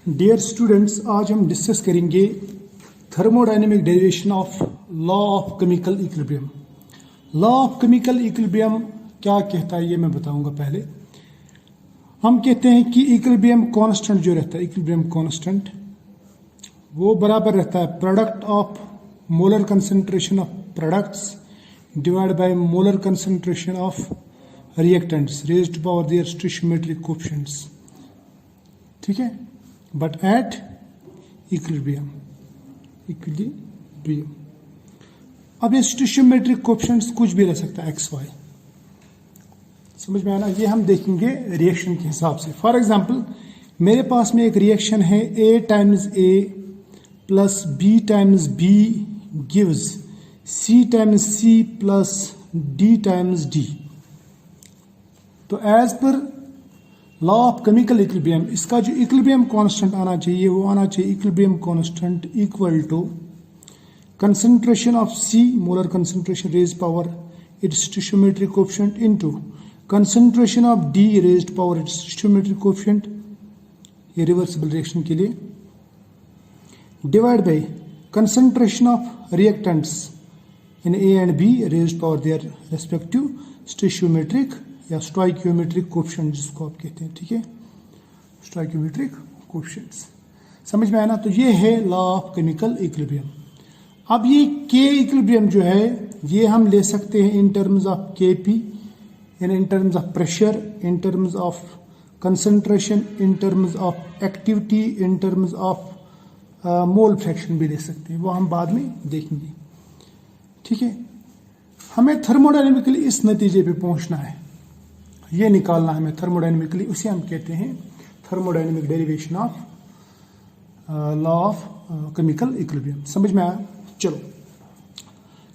Dear students, आज हम discuss करेंगे thermodynamic derivation of law of chemical equilibrium. Law of chemical equilibrium क्या कहता है ये मैं बताऊंगा। पहले हम कहते हैं कि इक्विलिब्रियम कांस्टेंट जो रहता है, इक्विलिब्रियम कांस्टेंट वो बराबर रहता है product of molar concentration of products divide by molar concentration of reactants raised to power their stoichiometric coefficients. ठीक है, बट एट इक्विलिब्रियम। अब ये स्टोइचियोमेट्रिक कोएफिशिएंट्स कुछ भी रह सकता है, एक्स वाई। समझ में आना, ये हम देखेंगे रिएक्शन के हिसाब से। फॉर एग्जांपल मेरे पास में एक रिएक्शन है A times A plus B times B gives C times C plus D times D। तो as per law of chemical equilibrium इसका जो इक्विलिब्रियम कांस्टेंट आना चाहिए वो आना चाहिए equilibrium constant equal to concentration of C molar concentration raise power its stoichiometric coefficient into concentration of D raised power its stoichiometric coefficient, ये reversible reaction के लिए, divide by concentration of reactants in A and B raised power their respective stoichiometric या stoichiometric coefficient जिसको आप कहते हैं। ठीक है, स्टोइकियोमेट्रिक कोएफिशिएंट्स समझ में आया ना। तो ये है लॉ ऑफ केमिकल इक्विलिब्रियम। अब ये K इक्विलिब्रियम जो है ये हम ले सकते हैं इन terms of Kp, in terms of pressure, in terms of concentration, in terms of activity, in terms of mole fraction भी ले सकते हैं, वो हम बाद में देखेंगे। ठीक है, हमें थर्मोडायनेमिकली इस नतीजे पे पहुंचना है, ये निकालना है हमें थर्मोडायनेमिकली, उसे हम कहते हैं thermodynamic derivation of law of chemical equilibrium. समझ में आया? चलो,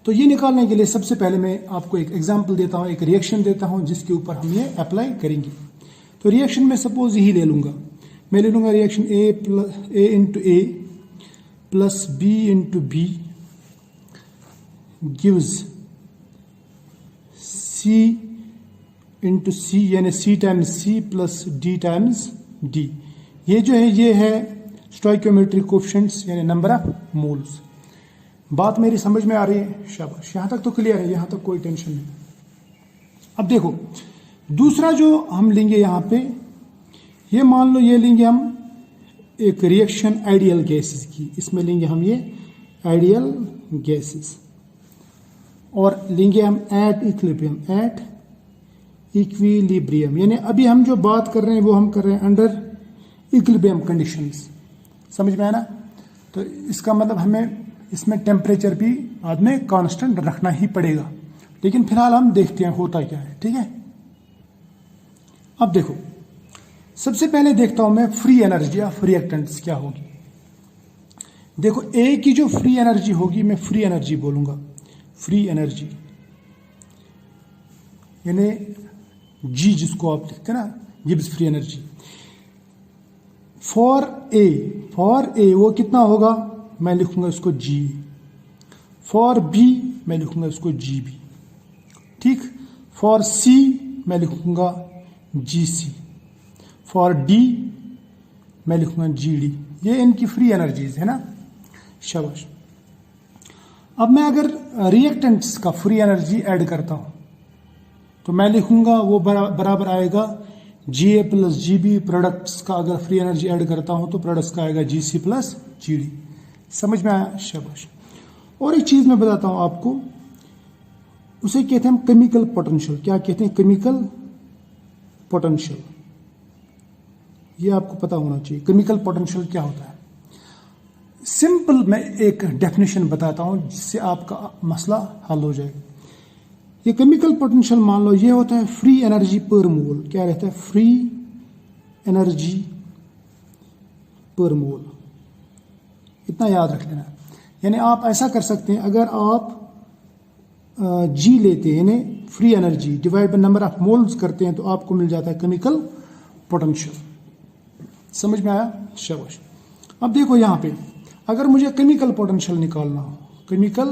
तो ये निकालने के लिए सबसे पहले मैं आपको एक एग्जांपल देता हूं, एक रिएक्शन देता हूं जिसके ऊपर हम ये अप्लाई करेंगे। तो रिएक्शन में सपोज यही ले लूंगा, मैं ले लूंगा reaction A into A plus B into B gives C into C यानी C times C plus D times D। ये जो है ये है स्टोइकियोमेट्रिक कोएफिशिएंट्स यानी नंबर ऑफ मोल्स। बात मेरी समझ में आ रही है? शाबाश, यहां तक तो क्लियर है, यहां तक कोई टेंशन नहीं। अब देखो दूसरा जो हम लेंगे यहां पे, ये मान लो ये लेंगे हम एक रिएक्शन आइडियल गैसेस की, इसमें लेंगे हम ये आइडियल गैसेस और लेंगे हम एट इक्विलिब्रियम, एट इक्विलिब्रियम यानी अभी हम जो बात कर रहे हैं वो हम कर रहे हैं अंडर इक्विलिब्रियम कंडीशंस। समझ में आया ना? तो इसका मतलब हमें इसमें टेम्परेचर भी बाद में कांस्टेंट रखना ही पड़ेगा, लेकिन फिलहाल हम देखते हैं होता क्या है। ठीक है, अब देखो सबसे पहले देखता हूं मैं फ्री एनर्जी ऑफ रिएक्टेंट्स क्या होगी। देखो A की जो फ्री एनर्जी होगी मैं फ्री एनर्जी बोलूंगा, फ्री एनर्जी यानी G जिसको आप लिखते हैं ना, Gibbs free energy for A वो कितना होगा, मैं लिखूंगा इसको G। फॉर B मैं लिखूंगा इसको GB। ठीक, फॉर C मैं लिखूंगा GC। फॉर D मैं लिखूंगा GD। ये इनकी फ्री एनर्जीज है ना। शाबाश। अब मैं अगर रिएक्टेंट्स का फ्री एनर्जी ऐड करता हूं तो मैं लिखूंगा वो बराबर आएगा GA प्लस GB। प्रोडक्ट्स का अगर फ्री एनर्जी ऐड करता हूं तो प्रोडक्ट्स का आएगा GC प्लस GD। समझ में आया? शाबाश। और एक चीज मैं बताता हूं आपको, उसे कहते हैं हम केमिकल पोटेंशियल। क्या कहते हैं? Chemical potential. ये आपको पता होना चाहिए केमिकल पोटेंशियल क्या होता है। सिंपल मैं एक डेफिनेशन बताता हूं जिससे आपका मसला हल हो जाएगा। ये केमिकल पोटेंशियल मान लो ये होता है फ्री एनर्जी पर मोल। क्या रहता है? फ्री एनर्जी पर मोल। इतना याद रख लेना। यानी आप ऐसा कर सकते हैं, अगर आप G लेते हैं यानी free energy divide by number of moles करते हैं तो आपको मिल जाता है केमिकल पोटेंशियल। समझ में आया? शाबाश। अब देखो यहां पे अगर मुझे केमिकल पोटेंशियल निकालना हो, केमिकल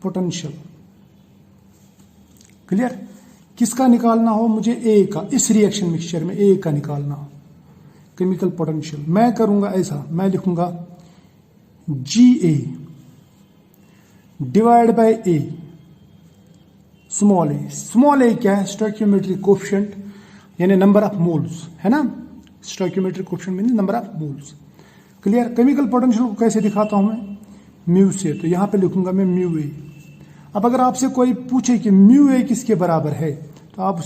पोटेंशियल क्लियर, किसका निकालना हो मुझे? A का, इस रिएक्शन मिक्सचर में A का निकालना हो। केमिकल पोटेंशियल, मैं करूंगा ऐसा, मैं लिखूंगा GA divide by A small a. Small a क्या है? स्टोइकियोमेट्रिक कोएफिशिएंट यानी नंबर ऑफ मोल्स, है ना। Stoichiometric coefficient mean number of moles. Clear? Chemical potential को कैसे दिखाता हूं मैं? म्यू से, तो यहां पे लिखूंगा मैं म्यू ए। अब अगर आपसे कोई पूछे कि म्यू ए किसके बराबर है, तो आप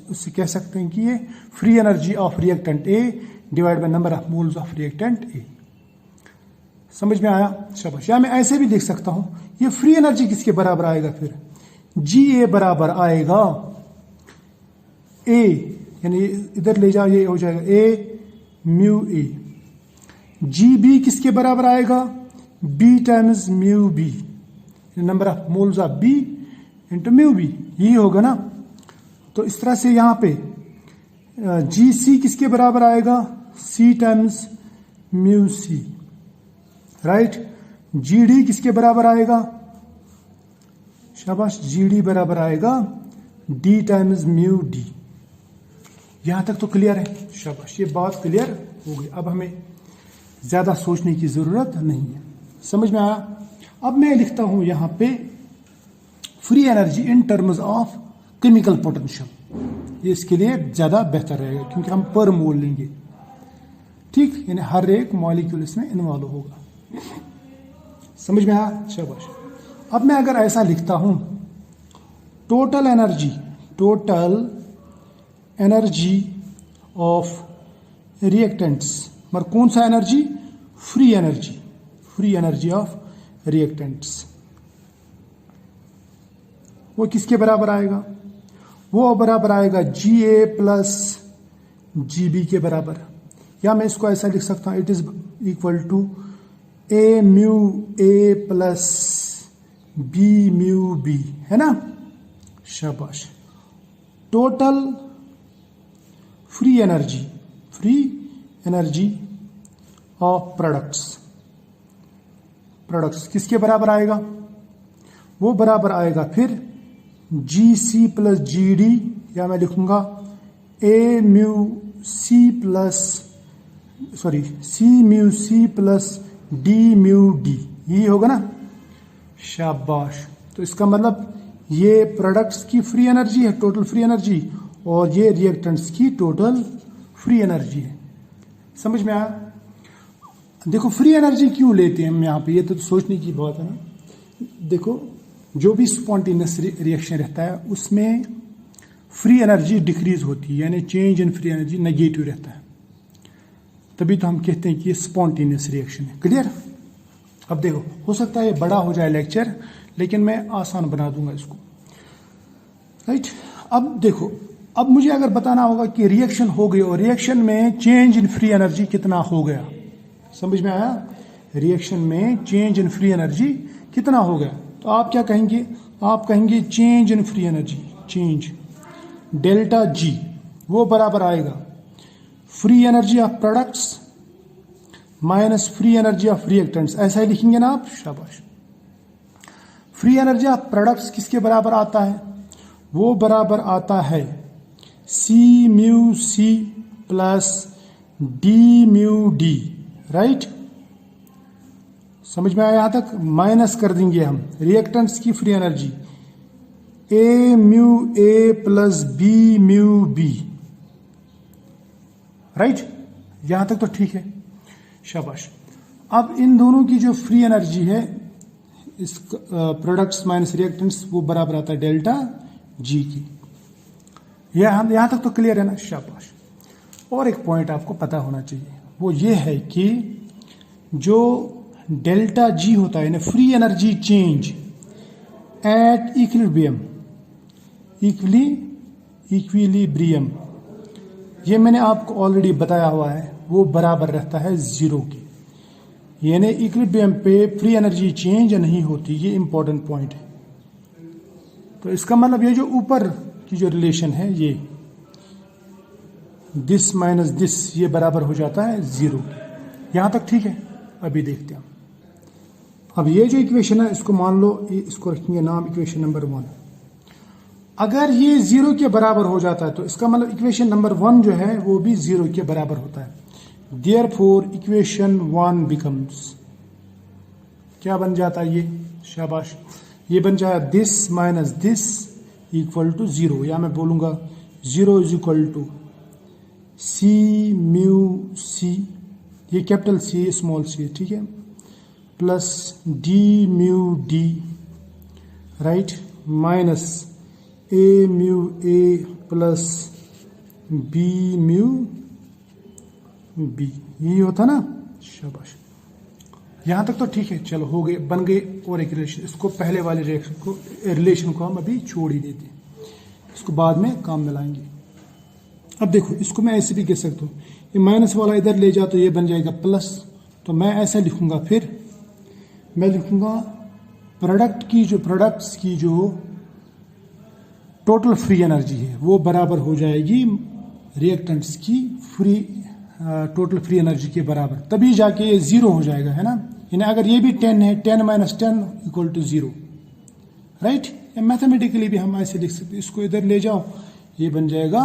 उससे कह सकते हैं कि ये free energy of reactant A divide by number of moles of reactant A. समझ में आया? शाबाश। या मैं ऐसे भी लिख सकता हूं, ये फ्री एनर्जी किसके बराबर आएगा? फिर GA बराबर आएगा ए, यानी इधर ले जाओ, ये हो जाएगा ए म्यू ए। GB किसके बराबर आएगा? B times mu B, number of moles of B into mu B, यही होगा ना। तो इस तरह से यहां पे GC किसके बराबर आएगा? C times mu C, right. GD किसके बराबर आएगा? शाबाश, GD बराबर आएगा D टाइम्स म्यू डी। यहां तक तो क्लियर है? शाबाश, ये बात क्लियर हो गई। अब हमें ज्यादा सोचने की जरूरत नहीं है। समझ में आया? अब मैं लिखता हूं यहां पे free energy in terms of chemical potential. ये इसके लिए ज्यादा बेहतर रहेगा क्योंकि हम पर मोल लेंगे, ठीक, यानी हर एक मॉलिक्यूल इसमें इन्वॉल्व होगा। समझ में आया? शाबाश। अब मैं अगर ऐसा लिखता हूं, टोटल एनर्जी ऑफ रिएक्टेंट्स, मगर कौन सा energy? Free energy of reactants, वो किसके बराबर आएगा? वो बराबर आएगा GA प्लस GB के बराबर। या मैं इसको ऐसा लिख सकता हूं, it is equal to A mu A plus B mu B, है ना। शाबाश। Total free energy of products किसके बराबर आएगा? वो बराबर आएगा फिर GC प्लस GD, या मैं लिखूंगा C mu C plus D mu D, यही होगा ना। शाबाश। तो इसका मतलब ये प्रोडक्ट्स की फ्री एनर्जी है, टोटल फ्री एनर्जी, और ये रिएक्टेंट्स की टोटल फ्री एनर्जी है। समझ में आया? देखो फ्री एनर्जी क्यों लेते हैं हम यहाँ पे, ये तो सोचने की बात है ना। देखो जो भी स्पॉन्टेनियस रिएक्शन रहता है उसमें फ्री एनर्जी डिक्रीज होती है, यानी change in free energy negative रहता है, तभी तो हम कहते हैं कि ये स्पॉन्टेनियस रिएक्शन है। क्लियर? अब देखो, हो सकता है ये बड़ा हो जाए लेक्चर, लेकिन मैं आसान बना दूंगा इसको, राइट। अब देखो, अब मुझे अगर बताना होगा कि रिएक्शन हो गई और रिएक्शन में चेंज इन फ्री एनर्जी कितना हो गया। समझ में आया? रिएक्शन में चेंज इन फ्री एनर्जी कितना हो गया, तो आप क्या कहेंगे? आप कहेंगे change in free energy, change delta G, वो बराबर आएगा free energy of products minus free energy of reactants. ऐसा ही लिखेंगे ना आप? शाबाश। फ्री एनर्जी ऑफ प्रोडक्ट्स किसके बराबर आता है? वो बराबर आता है C mu C plus D mu D, right. समझ में आया? यहां तक माइनस कर देंगे हम रिएक्टेंट्स की free energy, A mu A plus B mu B, right. यहां तक तो ठीक है। शाबाश। अब इन दोनों की जो फ्री एनर्जी है, इस प्रोडक्ट्स माइनस रिएक्टेंट्स, वो बराबर आता है डेल्टा G की। यहां तक तो क्लियर है ना? शाबाश। और एक पॉइंट आपको पता होना चाहिए, वो ये है कि जो डेल्टा G होता है, यानी free energy change at equilibrium, ये मैंने आपको ऑलरेडी बताया हुआ है, वो बराबर रहता है 0 के, यानी इक्विलिब्रियम पे फ्री एनर्जी चेंज नहीं होती। ये इंपॉर्टेंट पॉइंट है। तो इसका मतलब ये जो ऊपर की जो रिलेशन है, ये दिस माइनस दिस, ये बराबर हो जाता है 0। यहां तक ठीक है? अभी देखते हैं। अब ये जो इक्वेशन है, इसको मान लो, इसको रखेंगे नाम इक्वेशन नंबर 1। अगर ये 0 के बराबर हो जाता है तो इसका मतलब इक्वेशन नंबर 1 जो है वो भी 0 के बराबर होता है। देयरफॉर इक्वेशन 1 बिकम्स, क्या बन जाता है ये, शाबाश, ये बन जाए this minus this equal to 0, या मैं बोलूंगा 0 is equal to C mu C, ये कैपिटल सी स्मॉल सी, ठीक है, plus D mu D, right, minus A mu A plus B mu B, यही होता ना, शाबाश। यहां तक तो ठीक है, चलो हो गए, बन गए। और एक रिलेशन, इसको पहले वाले रिलेशन को हम अभी छोड़ ही देते हैं, इसको बाद में काम में लाएंगे। अब देखो, इसको मैं ऐसे भी कह सकता हूँ, ये माइनस वाला इधर ले जाओ तो ये बन जाएगा प्लस, तो मैं ऐसा लिखूंगा, फिर मैं लिखूंगा प्रोडक्ट्स की जो टोटल फ्री एनर्जी है वो बराबर हो जाएगी रिएक्टेंट्स की टोटल फ्री एनर्जी के बराबर, तभी जाके ये 0 हो जाएगा, है ना। यानी अगर ये भी 10 है, 10 minus 10 equal to 0, right. Mathematically भी हम ऐसे लिख सकते हैं, इसको इधर ले जाओ, ये बन जाएगा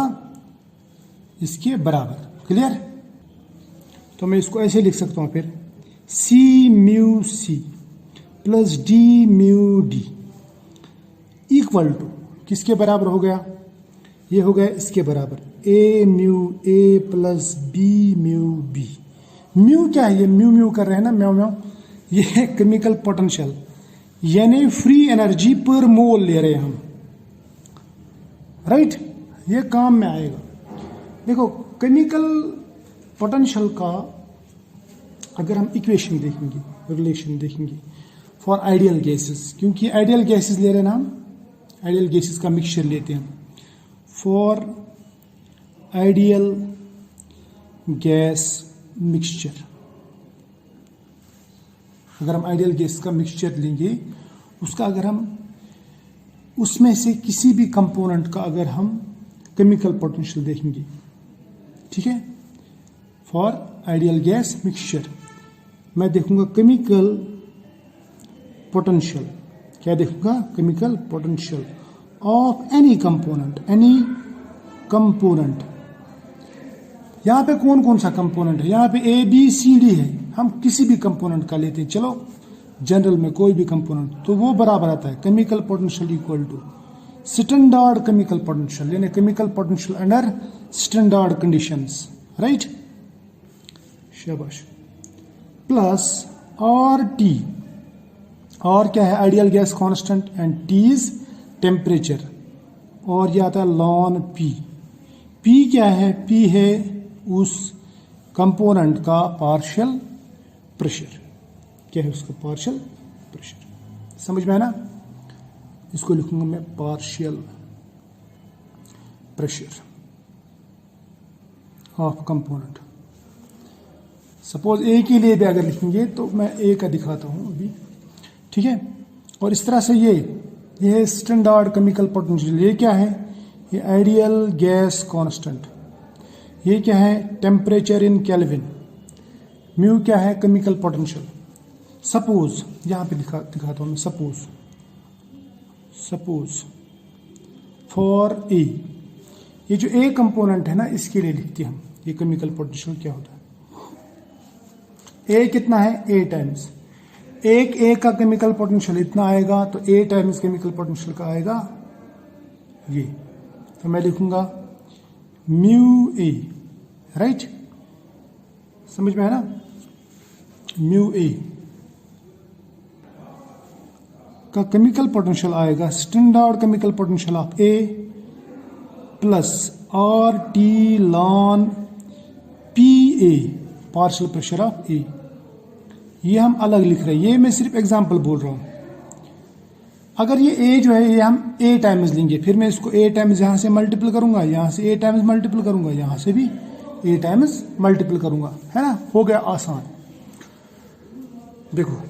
इसके बराबर, क्लियर। तो मैं इसको ऐसे लिख सकता हूं, फिर C mu C plus D mu D equal to किसके बराबर हो गया, ये हो गया इसके बराबर A mu A plus B mu B. Mu क्या है, ये म्यू म्यू कर रहे हैं ना, म्यू म्यू, ये है केमिकल पोटेंशियल, यानी फ्री एनर्जी पर मोल ले रहे हैं हम, राइट, ये काम में आएगा। देखो, केमिकल पोटेंशियल का अगर हम इक्वेशन देखेंगे, रिलेशन देखेंगे फॉर आइडियल गैसेस, क्योंकि आइडियल गैसेस ले रहे हैं ना हम, आइडियल गैसेस का मिक्सचर लेते हैं, फॉर आइडियल गैस मिक्सचर, अगर हम आइडियल गैस का मिक्सचर लेंगे, उसका अगर हम उसमें से किसी भी कंपोनेंट का अगर हम केमिकल पोटेंशियल देखेंगे, ठीक है, फॉर आइडियल गैस मिक्सचर, मैं देखूंगा केमिकल पोटेंशियल, क्या देखूंगा, chemical potential of any component, यहां पे कौन कौन सा कंपोनेंट है, यहां पे ए बी सी डी है, हम किसी भी कंपोनेंट का लेते हैं, चलो जनरल में कोई भी कंपोनेंट, तो वो बराबर आता है chemical potential equal to standard chemical potential, यानी chemical potential under standard conditions, right, शाबाश, प्लस आर टी, और क्या है, ideal gas constant, and T is temperature, और ये आता है लॉन पी। पी क्या है, पी है उस कंपोनेंट का पार्शियल प्रेशर, क्या है उसका पार्शियल प्रेशर, समझ में है ना। इसको लिखूंगा मैं partial pressure of component. Suppose A के लिए भी अगर लिखेंगे तो मैं ए का दिखाता हूं अभी, ठीक है। और इस तरह से ये है स्टैंडर्ड केमिकल पोटेंशियल, ये क्या है, ये आइडियल गैस कांस्टेंट, ये क्या है, टेम्परेचर इन केल्विन, म्यू क्या है, केमिकल पोटेंशियल। सपोज यहां पे दिखाता हूं मैं, सपोज फॉर ए, ये जो ए कंपोनेंट है ना, इसके लिए लिखते हैं हम ये केमिकल पोटेंशियल क्या होता है। ए कितना है, ए टाइम्स, एक ए का केमिकल पोटेंशियल इतना आएगा, तो ए टाइम्स केमिकल पोटेंशियल का आएगा ये, तो मैं लिखूंगा म्यू ए, राइट, समझ में है ना, म्यू ए का केमिकल पोटेंशियल आएगा standard chemical potential of A plus R T ln P A, partial pressure of A. ये हम अलग लिख रहे हैं, ये मैं सिर्फ एग्जांपल बोल रहा हूं। अगर ये ए जो है, ये हम ए टाइम्स लेंगे, फिर मैं इसको ए टाइम्स यहां से मल्टीपल करूंगा, यहां से ए टाइम्स मल्टीपल करूंगा, यहां से भी ए टाइम्स मल्टीपल करूंगा, है ना, हो गया आसान। देखो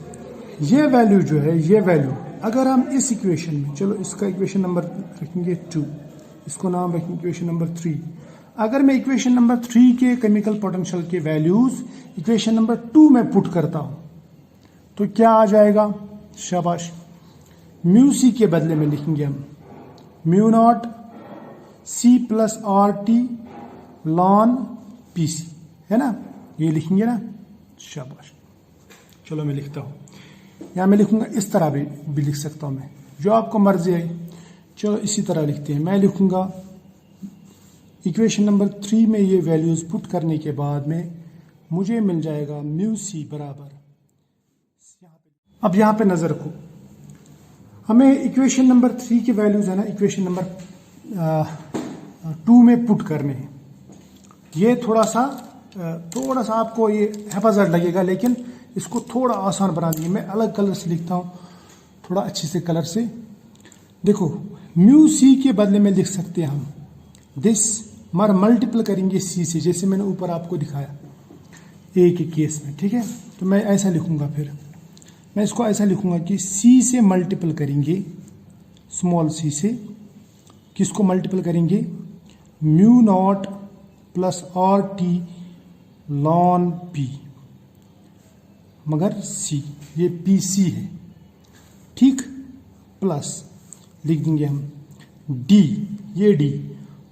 ये वैल्यू जो है, ये वैल्यू अगर हम इस इक्वेशन में, चलो इसका इक्वेशन नंबर रखेंगे 2, इसको नाम रखेंगे इक्वेशन नंबर 3। अगर मैं इक्वेशन नंबर 3 के केमिकल पोटेंशियल के वैल्यूज इक्वेशन नंबर 2 में पुट करता हूं तो क्या आ जाएगा, शाबाश, म्यू सी के बदले में लिखेंगे हम mu not C plus R T ln P C, है ना, ये लिखेंगे ना, शाबाश। चलो मैं लिखता हूं, या मैं लिखूंगा इस तरह भी लिख सकता हूं मैं, जो आपको मर्जी है। चलो इसी तरह लिखते हैं, मैं लिखूंगा इक्वेशन नंबर 3 में ये वैल्यूज पुट करने के बाद में मुझे मिल जाएगा म्यू सी बराबर। अब यहां पे नजर रखो, हमें इक्वेशन नंबर 3 की वैल्यूज है ना इक्वेशन नंबर 2 में पुट करने हैं। ये थोड़ा सा आपको ये हैफाजत लगेगा, लेकिन इसको थोड़ा आसान बना देंगे। मैं अलग कलर से लिखता हूं, थोड़ा अच्छे से कलर से। देखो म्यू सी के बदले में लिख सकते हैं हम दिस, मर मल्टीपल करेंगे सी से, जैसे मैंने ऊपर आपको दिखाया ए के केस में, ठीक है। तो मैं ऐसा लिखूंगा, फिर मैं इसको ऐसा लिखूंगा कि सी से मल्टीपल करेंगे, स्मॉल सी से किसको मल्टीपल करेंगे, mu naught plus R T ln P, मगर सी ये पी सी है, ठीक, प्लस लिख देंगे हम डी, ये डी,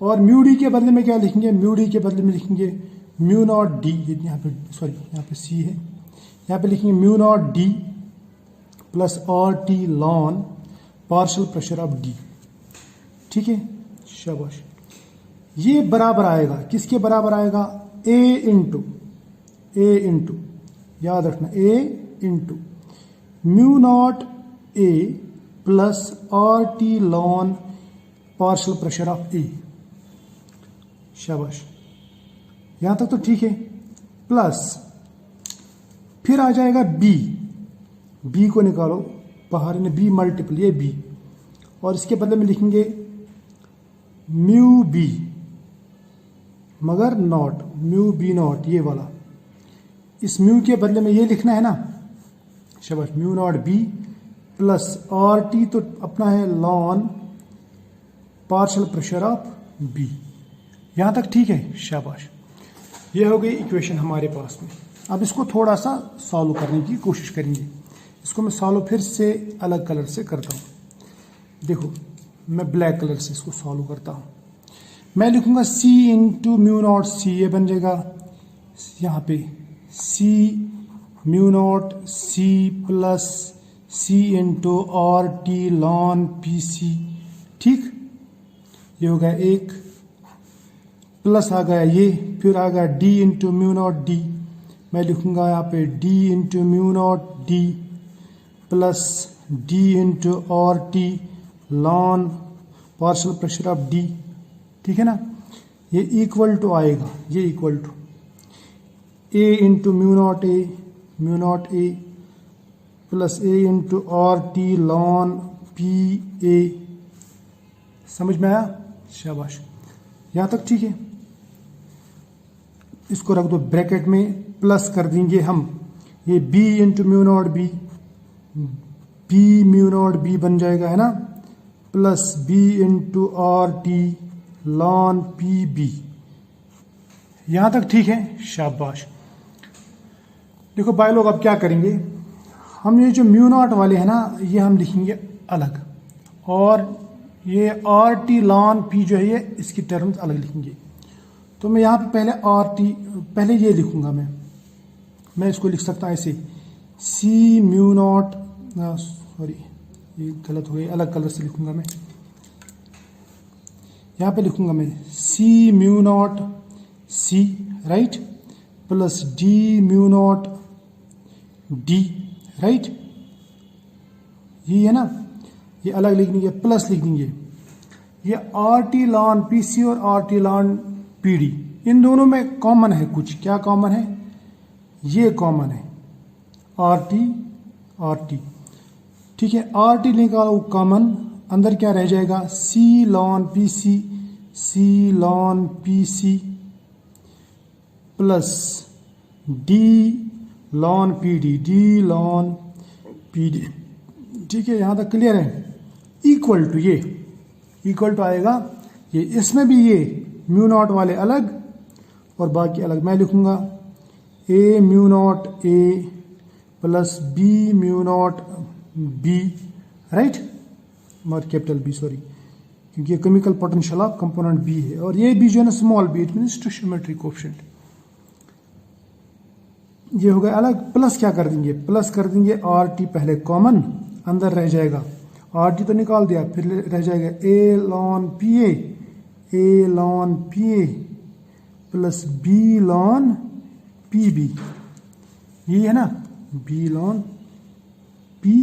और म्यू डी के बदले में क्या लिखेंगे, म्यू डी के बदले में लिखेंगे म्यू नॉट डी, यहाँ पे सॉरी यहाँ पे सी है, यहाँ पे लिखेंगे mu naught D plus R T ln partial pressure of D, ठीक है, शाबाश। ये बराबर आएगा, किसके बराबर आएगा, ए इंटू, याद रखना, A into mu not A plus R T ln partial pressure of A, शाबाश। यहां तक तो ठीक है, प्लस फिर आ जाएगा बी को निकालो बाहर, बी मल्टीपल, ये बी, और इसके बदले में लिखेंगे म्यू बी मगर नॉट, म्यू बी नॉट, ये वाला, इस म्यू के बदले में ये लिखना है ना, शाबाश, mu not B plus R T तो अपना है ln partial pressure of B. यहां तक ठीक है, शाबाश। ये हो गई इक्वेशन हमारे पास में। अब इसको थोड़ा सा सॉल्व करने की कोशिश करेंगे। इसको मैं सॉल्व फिर से अलग कलर से करता हूं। देखो मैं ब्लैक कलर से इसको सॉल्व करता हूं। मैं लिखूंगा C into mu not C, ये बन जाएगा यहाँ पे C mu not C plus C into R T ln P C, ठीक, ये हो गया एक, प्लस आ गया ये, फिर आ गया D into mu not D, मैं लिखूंगा यहाँ पे D into mu not D plus D into R T ln partial pressure of D, ठीक है ना। ये इक्वल टू आएगा, ये equal to A into mu not A plus A into R T ln P A, समझ में आया, शाबाश। यहां तक ठीक है। इसको रख दो ब्रैकेट में, प्लस कर देंगे हम ये B into mu not B mu not B बन जाएगा, है ना, plus B into R T ln P B. यहां तक ठीक है, शाबाश। देखो भाई लोग, अब क्या करेंगे हम, ये जो म्यू नॉट वाले हैं ना, ये हम लिखेंगे अलग, और ये आर टी लॉन पी जो है ये इसकी टर्म्स अलग लिखेंगे। तो मैं यहाँ पे पहले आर टी, पहले ये लिखूंगा मैं इसको लिख सकता हूँ ऐसे, सी म्यू नॉट, सॉरी ये गलत हो गई, अलग कलर से लिखूंगा मैं। यहाँ पे लिखूंगा मैं C mu not C, right, plus D mu not D, right, ये है ना, ये अलग लिख देंगे, प्लस लिख देंगे ये R T ln P C और R T ln P D, इन दोनों में कॉमन है कुछ, क्या कॉमन है, ये कॉमन है आर टी, ठीक है। आर टी निकालो कॉमन, अंदर क्या रह जाएगा, C ln P C plus D ln P D, ठीक है। यहां तक क्लियर है। इक्वल टू, ये इक्वल टू आएगा, ये इसमें भी ये म्यू नॉट वाले अलग और बाकी अलग। मैं लिखूंगा A mu not A plus B mu not B, right, और कैपिटल बी, सॉरी, क्योंकि ये chemical potential of component B है, और ये बी जो है ना small B, it mean stoichiometric coefficient. ये हो गया अलग। प्लस क्या कर देंगे, प्लस कर देंगे आर टी, पहले कॉमन, अंदर रह जाएगा आर टी तो निकाल दिया, फिर रह जाएगा A ln P A plus B ln P B, ये है ना बी लॉन पी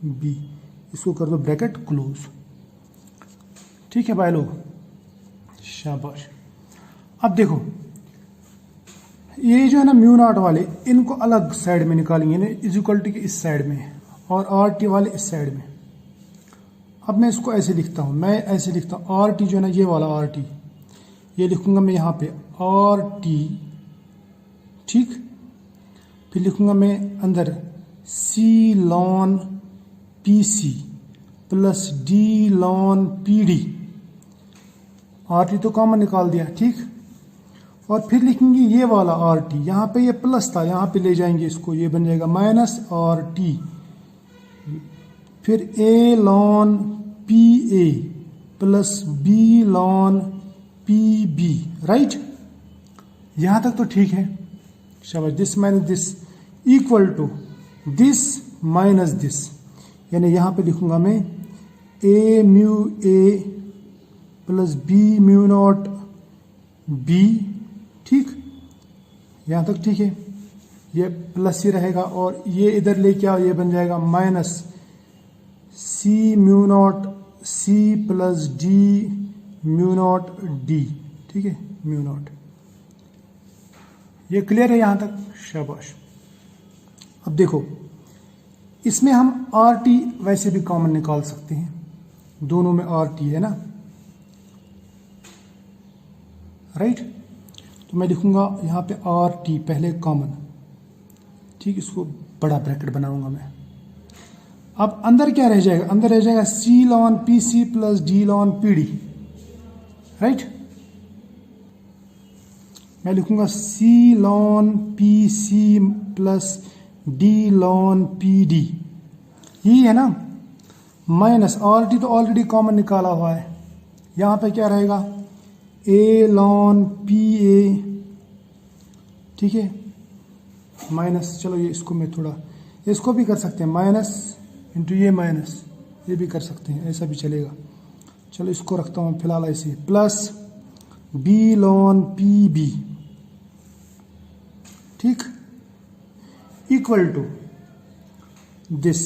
बी, इसको कर दो ब्रैकेट क्लोज। ठीक है भाई लोग, शाबाश। अब देखो ये जो है ना म्यू नॉट वाले, इनको अलग साइड में निकालेंगे ना, इज इक्वल टू के इस साइड में, और आर टी वाले इस साइड में। अब मैं इसको ऐसे लिखता हूं, मैं ऐसे लिखता हूं आर टी जो है ना, ये वाला आर टी, ये लिखूंगा मैं यहां पे आर टी, ठीक। फिर लिखूंगा मैं अंदर C ln P C plus D ln P D, R T तो कॉमन निकाल दिया, ठीक। और फिर लिखेंगे ये वाला आर टी, यहां पे ये प्लस था, यहां पे ले जाएंगे इसको, ये बन जाएगा माइनस आर टी, फिर A ln P A plus B ln P B, right. यहां तक तो ठीक है, शाबाश। This minus this equal to this minus this, यानी यहां पे लिखूंगा मैं A mu A plus B mu not B, ठीक। यहां तक ठीक है, ये प्लस ही रहेगा, और ये इधर लेके आओ, ये बन जाएगा minus C mu not C plus D mu not D, ठीक है, म्यू नॉट। ये क्लियर है यहां तक, शाबाश। अब देखो इसमें हम आर टी वैसे भी कॉमन निकाल सकते हैं, दोनों में आर टी है ना, राइट। तो मैं लिखूंगा यहां पे आर टी पहले कॉमन, ठीक, इसको बड़ा ब्रैकेट बनाऊंगा मैं। अब अंदर क्या रह जाएगा, अंदर रह जाएगा C ln P C plus D ln P D, right. मैं लिखूंगा C ln P C plus D ln P D, यही है ना, माइनस आर टी तो ऑलरेडी कॉमन निकाला हुआ है, यहां पे क्या रहेगा ए लॉन पी ए, ठीक है, माइनस, चलो ये इसको मैं थोड़ा, इसको भी कर सकते हैं माइनस इंटू ये माइनस, ये भी कर सकते हैं, ऐसा भी चलेगा। चलो इसको रखता हूं फिलहाल ऐसे, plus B ln P B, ठीक, इक्वल टू दिस।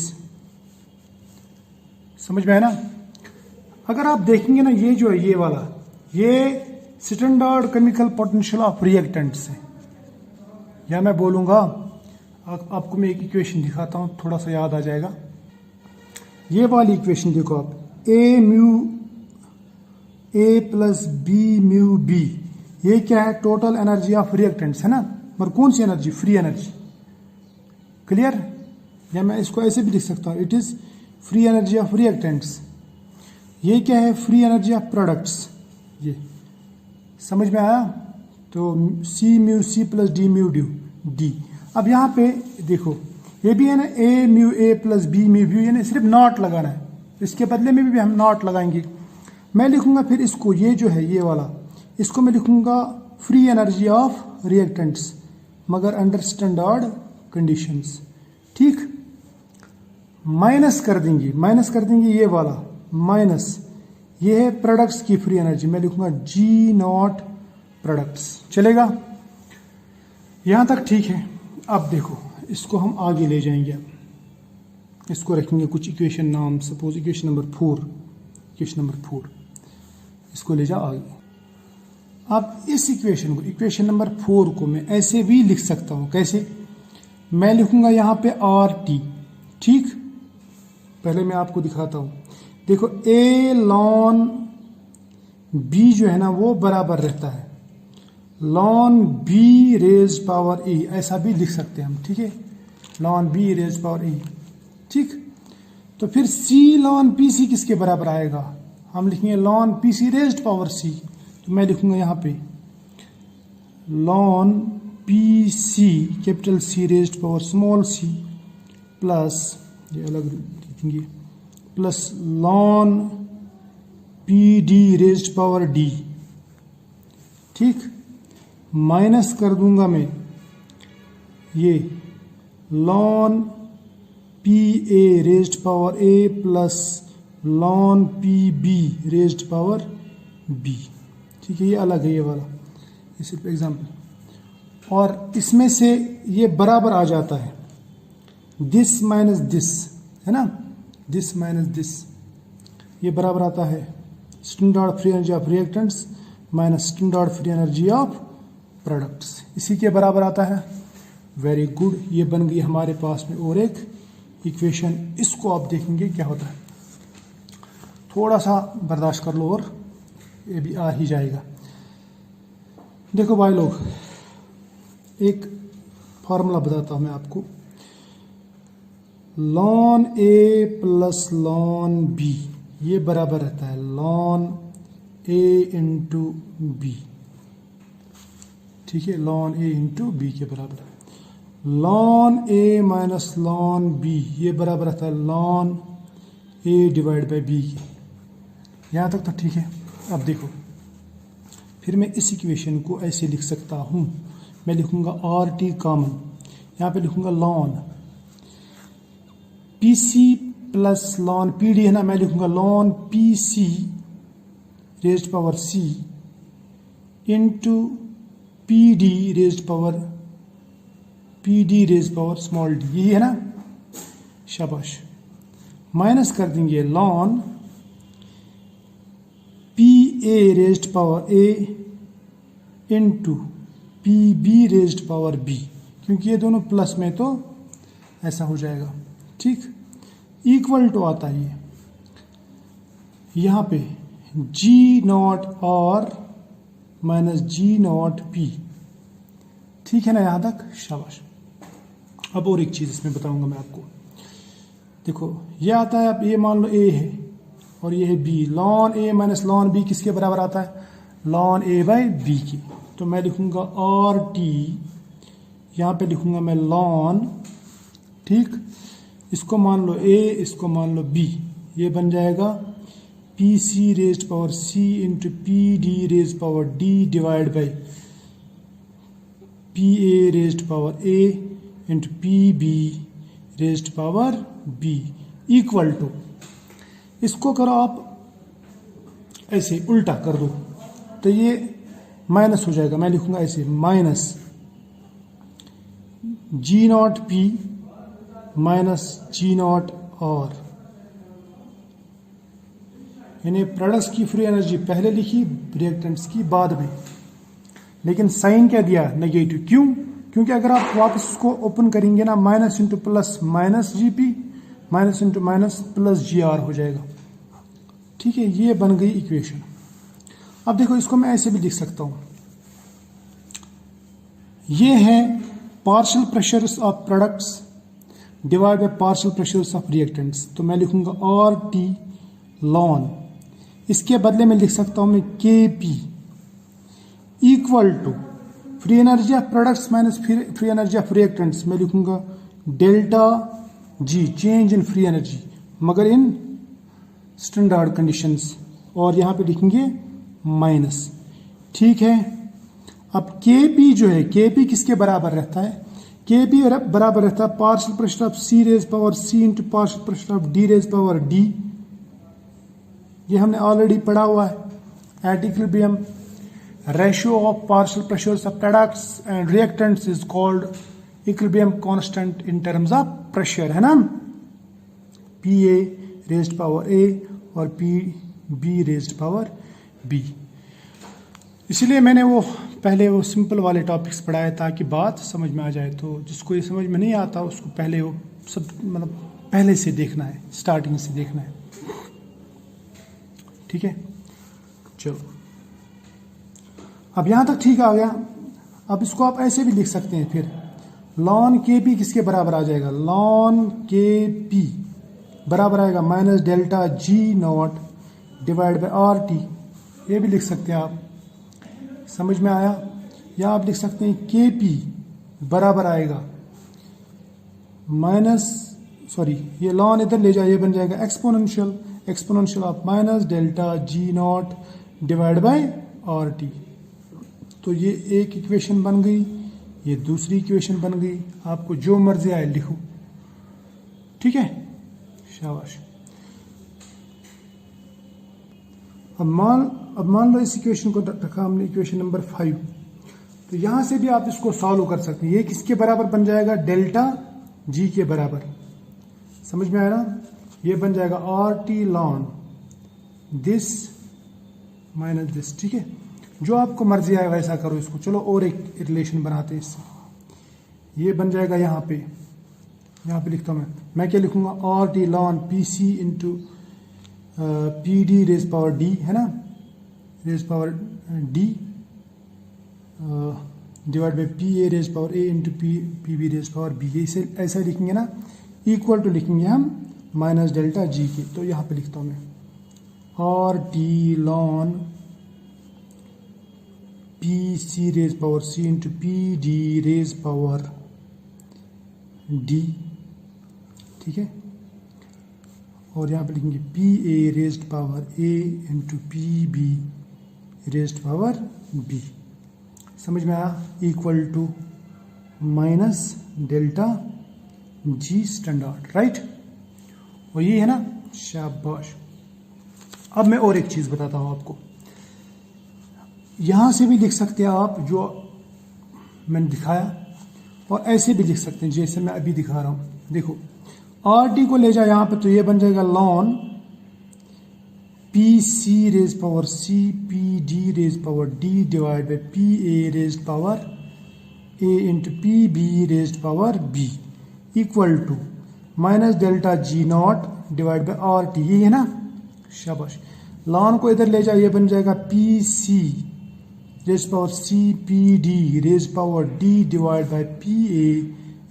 समझ में आया ना। अगर आप देखेंगे ना, ये जो है ये वाला, ये standard chemical potential of reactants है, या मैं बोलूंगा आपको मैं एक इक्वेशन दिखाता हूं, थोड़ा सा याद आ जाएगा। ये वाली इक्वेशन देखो आप, ए mu A plus B mu B, ये क्या है, टोटल एनर्जी ऑफ रिएक्टेंट्स है ना, मगर कौन सी एनर्जी, फ्री एनर्जी, क्लियर। या मैं इसको ऐसे भी लिख सकता हूं, it is free energy of reactants. ये क्या है, फ्री एनर्जी ऑफ प्रोडक्ट्स। ये समझ में आया। तो C mu C plus D mu D. अब यहां पे देखो ये भी है ना, A mu A plus B mu B, यानी सिर्फ नॉट लगाना है, इसके बदले में भी हम नॉट लगाएंगे। मैं लिखूंगा फिर इसको, ये जो है ये वाला, इसको मैं लिखूंगा फ्री एनर्जी ऑफ रिएक्टेंट्स, मगर अंडर स्टैंडर्ड कंडीशंस, ठीक। माइनस कर देंगे ये वाला, माइनस ये है प्रोडक्ट्स की फ्री एनर्जी, मैं लिखूंगा जी नॉट प्रोडक्ट्स, चलेगा, यहां तक ठीक है। अब देखो इसको हम आगे ले जाएंगे, इसको रखेंगे कुछ इक्वेशन नाम, सपोज इक्वेशन नंबर 4, इसको ले जा आगे। अब इस इक्वेशन नंबर 4 को मैं ऐसे भी लिख सकता हूं, कैसे, मैं लिखूंगा यहां पे आर टी, ठीक। पहले मैं आपको दिखाता हूं, देखो ए लॉन बी जो है ना वो बराबर रहता है लॉन बी रेज पावर ए, ऐसा भी लिख सकते हैं हम, ठीक है, लॉन बी रेज पावर ए, ठीक। तो फिर सी लॉन पी सी किसके बराबर आएगा, हम लिखेंगे ln P C raised power C, तो मैं लिखूंगा यहां पे ln P C capital C raised power small C plus, ये अलग लिखेंगे, plus ln P D raised power D, ठीक, माइनस कर दूंगा मैं ये ln P A raised power A plus ln P B raised power B, ठीक है, ये अलग है ये वाला, ये सिर्फ एग्जाम्पल। और इसमें से ये बराबर आ जाता है, दिस माइनस दिस, है ना, दिस माइनस दिस, ये बराबर आता है standard free energy of reactants minus standard free energy of products, इसी के बराबर आता है। वेरी गुड, ये बन गई हमारे पास में और एक इक्वेशन। इसको आप देखेंगे क्या होता है, थोड़ा सा बर्दाश्त कर लो और ये भी आ ही जाएगा। देखो भाई लोग, एक फॉर्मूला बताता हूं मैं आपको, लॉन ए प्लस लॉन बी, ये बराबर रहता है लॉन ए इंटू बी, ठीक है, लॉन ए इंटू बी के बराबर है। Ln A minus ln B, ये बराबर रहता है ln A divide by B के। यहाँ तक तो ठीक है। अब देखो, फिर मैं इस इक्वेशन को ऐसे लिख सकता हूँ, मैं लिखूंगा आर टी कॉमन, यहाँ पे लिखूंगा ln P C plus ln P D है ना, मैं लिखूंगा ln P C raised power C into P D raised power small D, यही है ना, शाबाश। माइनस कर देंगे ln P A raised power A into P B raised power B, क्योंकि ये दोनों प्लस में तो ऐसा हो जाएगा, ठीक, इक्वल टू आता है ये यहाँ पे G not R minus G not P, ठीक है ना, यहां तक, शाबाश। अब और एक चीज इसमें बताऊंगा मैं आपको, देखो ये आता है, अब ये मान लो ए है और ये है B, lawn A minus ln B किसके बराबर आता है, लॉन ए बाई बी की। तो मैं लिखूंगा आर टी, यहाँ पे लिखूंगा मैं लॉन, ठीक, इसको मान लो ए, इसको मान लो बी, ये बन जाएगा P C raised power C into P D raised power D divide by P A raised power A into P B raised power B equal to, इसको करो आप ऐसे उल्टा कर दो तो ये माइनस हो जाएगा, मैं लिखूंगा ऐसे minus G not P minus G not R, यानी प्रोडक्ट्स की फ्री एनर्जी पहले लिखी, रिएक्टेंट्स की बाद में, लेकिन साइन क्या दिया, नेगेटिव। क्यों? क्योंकि अगर आप वापस उसको ओपन करेंगे ना, minus into plus minus G P minus into minus plus G R हो जाएगा, ठीक है, ये बन गई इक्वेशन। अब देखो, इसको मैं ऐसे भी लिख सकता हूं, ये है partial pressures of products divide by partial pressures of reactants, तो मैं लिखूंगा आर टी लॉन, इसके बदले में लिख सकता हूं मैं K P equal to free energy of products minus free energy of reactants, मैं लिखूंगा delta G, change in free energy मगर इन स्टैंडर्ड कंडीशंस, और यहां पे लिखेंगे माइनस, ठीक है। अब के पी जो है, के पी किसके बराबर रहता है, के पी बराबर रहता है partial pressure of C raise power C into partial pressure of D raise power D, ये हमने ऑलरेडी पढ़ा हुआ है। At equilibrium ratio of partial pressures of products and reactants is called equilibrium constant in terms of pressure, है ना, P A raised power A और P B raised power B. इसलिए मैंने वो पहले वो सिंपल वाले टॉपिक्स पढ़ाए ताकि बात समझ में आ जाए, तो जिसको ये समझ में नहीं आता उसको पहले वो सब मतलब पहले से देखना है, स्टार्टिंग से देखना है, ठीक है। चलो, अब यहां तक ठीक आ गया। अब इसको आप ऐसे भी लिख सकते हैं, फिर लॉन के पी किसके बराबर आ जाएगा, लॉन के पी बराबर आएगा minus delta G not divide by R T, ये भी लिख सकते हैं आप, समझ में आया। या आप लिख सकते हैं के पी बराबर आएगा माइनस, सॉरी ये लॉन इधर ले जाए, ये बन जाएगा exponential, exponential of minus delta G not divide by R T. तो ये एक इक्वेशन बन गई, ये दूसरी इक्वेशन बन गई। आपको जो मर्जी आए लिखो, ठीक है, शाबाश। अब मान लो इस इक्वेशन को रखा हमने इक्वेशन नंबर 5। तो यहां से भी आप इसको सॉल्व कर सकते हैं। ये किसके बराबर बन जाएगा? डेल्टा जी के बराबर। समझ में आया ना? ये बन जाएगा are T lawn this minus this, ठीक है। जो आपको मर्जी आए वैसा करो इसको। चलो और एक रिलेशन बनाते हैं इससे। ये बन जाएगा यहाँ पे लिखता हूँ मैं क्या लिखूंगा? R T ln P C into P D raise power D, है ना, raise power D divide by P A raise power A into P B raise power B. इसे ऐसा लिखेंगे ना, इक्वल टू लिखेंगे हम माइनस डेल्टा जी के। तो यहाँ पे लिखता हूँ मैं R T ln P C raise power C into P D raise power D, ठीक है। और यहाँ पे लिखेंगे P A raised power A into P B raised power B. समझ में आया? Equal to minus delta G standard, right. और ये है ना, शाबाश। अब मैं और एक चीज बताता हूं आपको। यहां से भी लिख सकते हैं आप जो मैंने दिखाया, और ऐसे भी लिख सकते हैं जैसे मैं अभी दिखा रहा हूं। देखो आर टी को ले जाए यहां पे, तो ये बन जाएगा ln P C raise power C P D raise power D divide by P A raise power A into P B raise power B equal to minus delta G not divide by R T. ये है ना, शाबाश। Lawn को इधर ले जाए, ये बन जाएगा P C raise power C P D raise power D divide by P A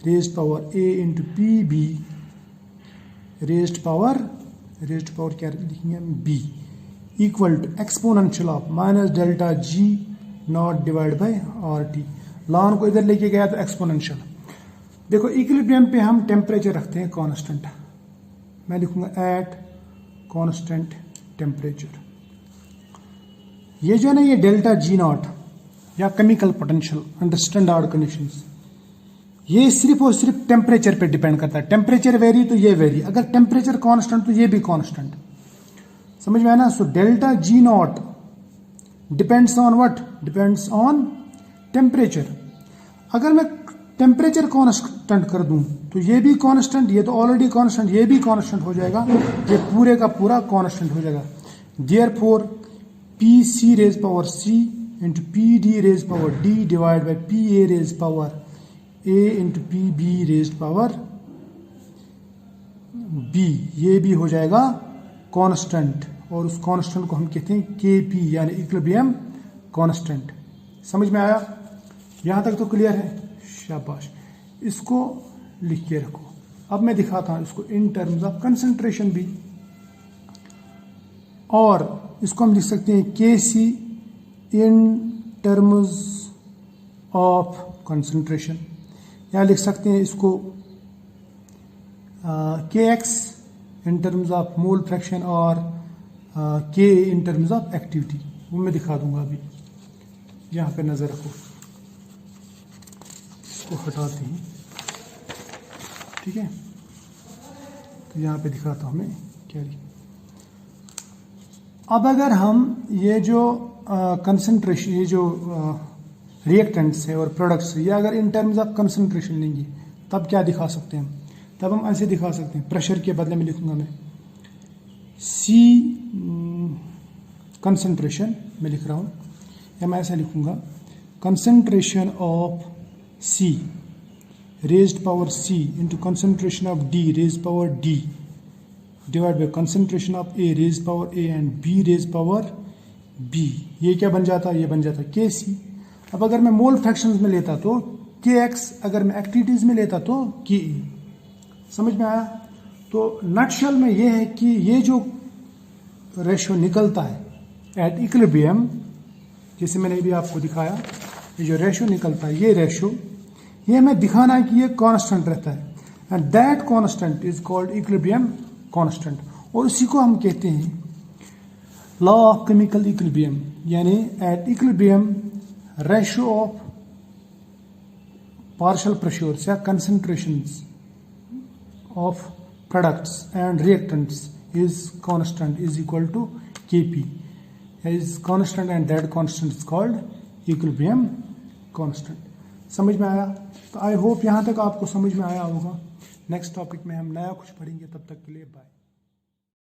raise power A into P B raised power क्या लिखेंगे हम? B equal to exponential of minus delta G not divide by R T. Ln को इधर लेके गया तो exponential. देखो equilibrium पे हम टेम्परेचर रखते हैं कांस्टेंट। मैं लिखूंगा एट कांस्टेंट टेम्परेचर। ये जो है ना, ये डेल्टा जी नॉट या chemical potential under standard conditions, ये सिर्फ और सिर्फ टेम्परेचर पे डिपेंड करता है। टेम्परेचर वेरी तो ये वेरी, अगर टेम्परेचर कांस्टेंट तो ये भी कांस्टेंट। समझ में आया ना? So delta G not depends on what? Depends on temperature. अगर मैं टेम्परेचर कांस्टेंट कर दूं तो ये भी कांस्टेंट, ये तो ऑलरेडी कांस्टेंट, ये भी कांस्टेंट हो जाएगा, ये पूरे का पूरा कांस्टेंट हो जाएगा। Therefore P C raise power C into P D raise power D divide by P A raise power A into P B raised power B, ये भी हो जाएगा कांस्टेंट। और उस कांस्टेंट को हम कहते हैं के पी, यानी इक्विलिब्रियम कांस्टेंट। समझ में आया? यहां तक तो क्लियर है? शाबाश। इसको लिख के रखो। अब मैं दिखाता हूं इसको इन टर्म्स ऑफ कंसंट्रेशन भी, और इसको हम लिख सकते हैं के सी इन टर्म्स ऑफ कंसंट्रेशन, या लिख सकते हैं इसको के x in terms of mole fraction और के इन टर्म्स ऑफ एक्टिविटी। वो मैं दिखा दूंगा अभी। यहाँ पे नजर रखो, इसको हटाते हैं, ठीक है। तो यहाँ पे दिखाता हूँ मैं क्या लिखा। अब अगर हम ये जो कंसंट्रेशन, ये जो रिएक्टेंट्स है और प्रोडक्ट्स, ये अगर इन टर्म्स ऑफ कंसंट्रेशन लेंगे तब क्या दिखा सकते हैं हम? तब हम ऐसे दिखा सकते हैं, प्रेशर के बदले में लिखूंगा मैं सी कंसंट्रेशन में लिख रहा हूं, या मैं ऐसा लिखूंगा concentration of C raised power C into concentration of D raised power D divide by concentration of A raised power A and B raised power B. ये क्या बन जाता है? ये बन जाता के सी। अब अगर मैं मोल फ्रैक्शंस में लेता तो के एक्स, अगर मैं एक्टिविटीज में लेता तो के ई। समझ में आया? तो नटशेल में ये है कि ये जो रेशियो निकलता है एट इक्विलिब्रियम, जैसे मैंने भी आपको दिखाया, ये जो रेशियो निकलता है, ये रेशियो, ये हमें दिखाना है कि ये कांस्टेंट रहता है, and that constant is called equilibrium constant. और उसी को हम कहते हैं लॉ ऑफ केमिकल इक्विलिब्रियम, यानी at equilibrium ratio of partial pressures या concentrations of products and reactants is constant is equal to Kp is constant and that constant is called equilibrium constant. समझ में आया? तो आई होप यहाँ तक आपको समझ में आया होगा. नेक्स्ट टॉपिक में हम नया कुछ पढ़ेंगे, तब तक के लिए बाय.